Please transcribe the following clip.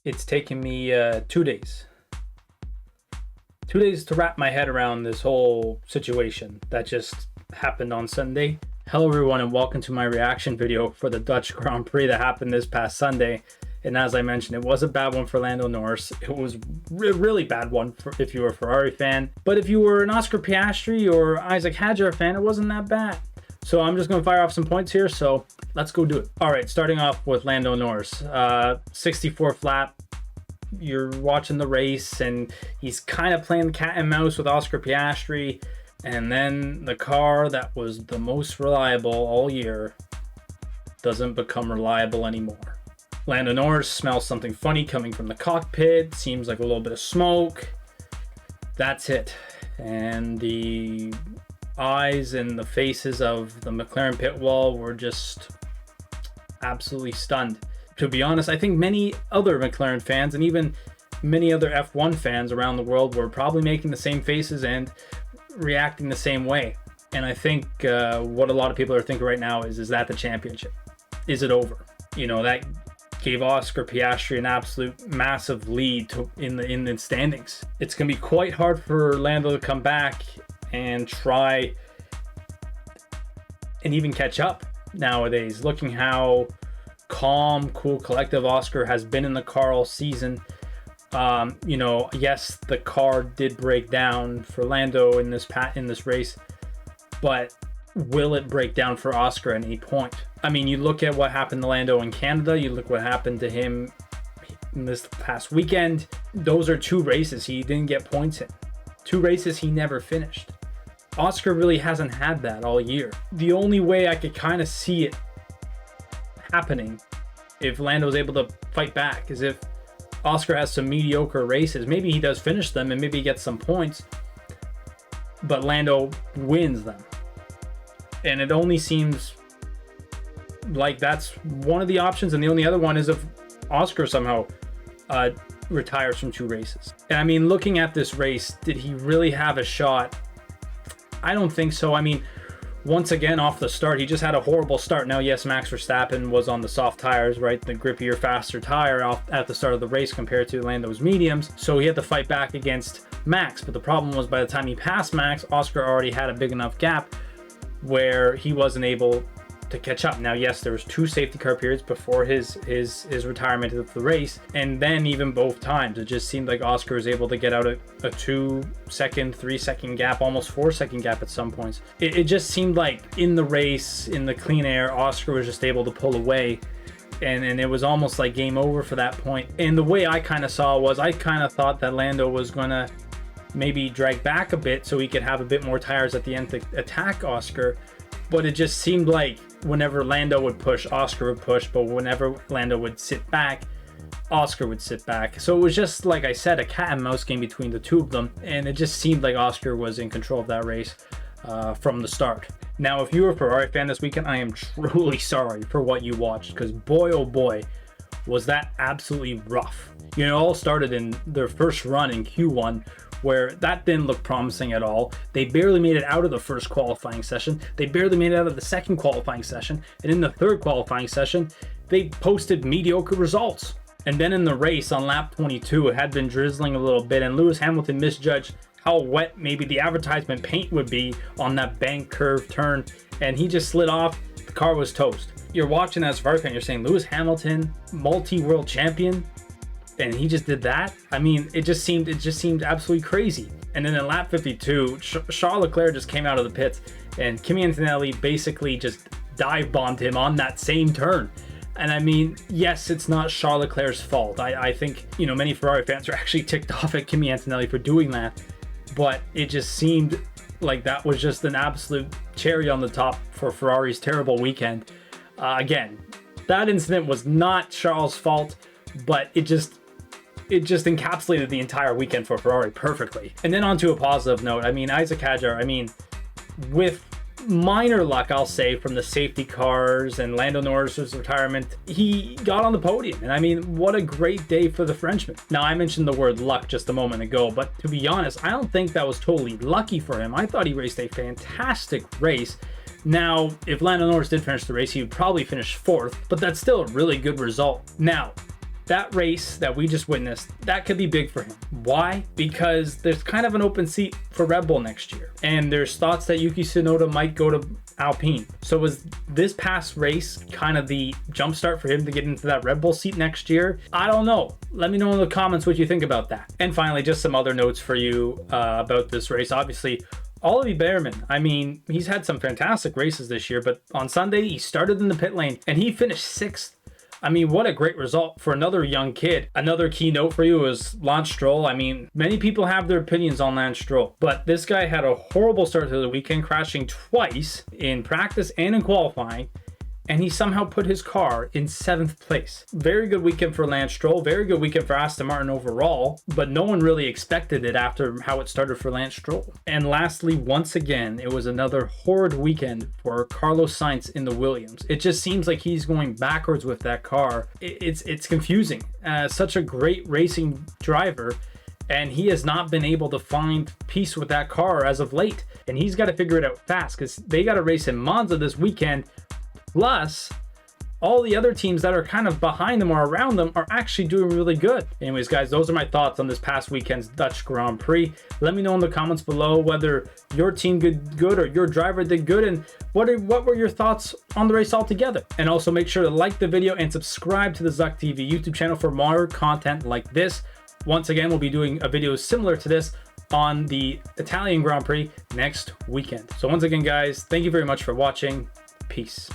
It's taken me 2 days. 2 days to wrap my head around this whole situation that just happened on Sunday. Hello everyone and welcome to my reaction video for the Dutch Grand Prix that happened this past Sunday. And as I mentioned, it was a bad one for Lando Norris. It was really bad one if you were a Ferrari fan. But if you were an Oscar Piastri or Isaac Hadjar fan, it wasn't that bad. So I'm just going to fire off some points here, so let's go do it. All right, starting off with Lando Norris. 64th lap, you're watching the race, and he's kind of playing cat and mouse with Oscar Piastri. And then the car that was the most reliable all year doesn't become reliable anymore. Lando Norris smells something funny coming from the cockpit. Seems like a little bit of smoke. That's it. And the eyes and the faces of the McLaren pit wall were just absolutely stunned. To be honest, I think many other McLaren fans and even many other F1 fans around the world were probably making the same faces and reacting the same way. And I think what a lot of people are thinking right now is that the championship? Is it over? You know, that gave Oscar Piastri an absolute massive lead in the standings. It's going to be quite hard for Lando to come back and try and even catch up nowadays. Looking how calm, cool, collective Oscar has been in the car all season. You know, yes, the car did break down for Lando in this race, but will it break down for Oscar at any point? I mean, you look at what happened to Lando in Canada, you look what happened to him in this past weekend. Those are two races he didn't get points in. Two races he never finished. Oscar really hasn't had that all year. The only way I could kind of see it happening if Lando's able to fight back is if Oscar has some mediocre races. Maybe he does finish them and maybe he gets some points, but Lando wins them. And it only seems like that's one of the options, and the only other one is if Oscar somehow retires from two races. And I mean, looking at this race, did he really have a shot? I don't think so. I mean, once again, off the start, he just had a horrible start. Now, yes, Max Verstappen was on the soft tires, right? The grippier, faster tire off at the start of the race compared to Lando's mediums. So he had to fight back against Max. But the problem was by the time he passed Max, Oscar already had a big enough gap where he wasn't able to catch up. Now, yes, there was two safety car periods before his retirement of the race, and then even both times it just seemed like Oscar was able to get out a 2-second, 3-second gap, almost 4-second gap at some points. It just seemed like in the race, in the clean air, Oscar was just able to pull away, and it was almost like game over for that point. And the way I kind of saw was, I kind of thought that Lando was gonna maybe drag back a bit so he could have a bit more tires at the end to attack Oscar. But it just seemed like whenever Lando would push, Oscar would push, but whenever Lando would sit back, Oscar would sit back. So it was just, like I said, a cat and mouse game between the two of them, and it just seemed like Oscar was in control of that race from the start. Now, if you were a Ferrari fan this weekend, I am truly sorry for what you watched, because boy, oh boy, was that absolutely rough. You know, it all started in their first run in Q1, where that didn't look promising at all. They barely made it out of the first qualifying session. They barely made it out of the second qualifying session. And in the third qualifying session, they posted mediocre results. And then in the race on lap 22, it had been drizzling a little bit, and Lewis Hamilton misjudged how wet maybe the advertisement paint would be on that bank curve turn, and he just slid off. The car was toast. You're watching as a Ferrari fan, you're saying, Lewis Hamilton, multi-world champion, and he just did that? I mean, it just seemed absolutely crazy. And then in lap 52, Charles Leclerc just came out of the pits, and Kimi Antonelli basically just dive bombed him on that same turn. And I mean, yes, it's not Charles Leclerc's fault. I think, you know, many Ferrari fans are actually ticked off at Kimi Antonelli for doing that, but it just seemed like that was just an absolute cherry on the top for Ferrari's terrible weekend. Again, that incident was not Charles' fault, but it just encapsulated the entire weekend for Ferrari perfectly. And then on to a positive note, I mean, Isaac Hadjar, I mean, with minor luck, I'll say, from the safety cars and Lando Norris's retirement, he got on the podium. And I mean, what a great day for the Frenchman. Now, I mentioned the word luck just a moment ago, but to be honest, I don't think that was totally lucky for him. I thought he raced a fantastic race. Now, if Lando Norris did finish the race, he would probably finish fourth, but that's still a really good result. Now, that race that we just witnessed, that could be big for him. Why? Because there's kind of an open seat for Red Bull next year. And there's thoughts that Yuki Tsunoda might go to Alpine. So was this past race kind of the jumpstart for him to get into that Red Bull seat next year? I don't know. Let me know in the comments what you think about that. And finally, just some other notes for you about this race. Obviously, Oliver Behrman, I mean, he's had some fantastic races this year, but on Sunday, he started in the pit lane and he finished 6th. I mean, what a great result for another young kid. Another key note for you is Lance Stroll. I mean, many people have their opinions on Lance Stroll, but this guy had a horrible start to the weekend, crashing twice in practice and in qualifying, and he somehow put his car in 7th place. Very good weekend for Lance Stroll, very good weekend for Aston Martin overall, but no one really expected it after how it started for Lance Stroll. And lastly, once again, it was another horrid weekend for Carlos Sainz in the Williams. It just seems like he's going backwards with that car. It's confusing. Such a great racing driver, and he has not been able to find peace with that car as of late. And he's got to figure it out fast because they got to race in Monza this weekend. Plus, all the other teams that are kind of behind them or around them are actually doing really good. Anyways, guys, those are my thoughts on this past weekend's Dutch Grand Prix. Let me know in the comments below whether your team did good or your driver did good, and what were your thoughts on the race altogether. And also make sure to like the video and subscribe to the Zuck TV YouTube channel for more content like this. Once again, we'll be doing a video similar to this on the Italian Grand Prix next weekend. So once again, guys, thank you very much for watching. Peace.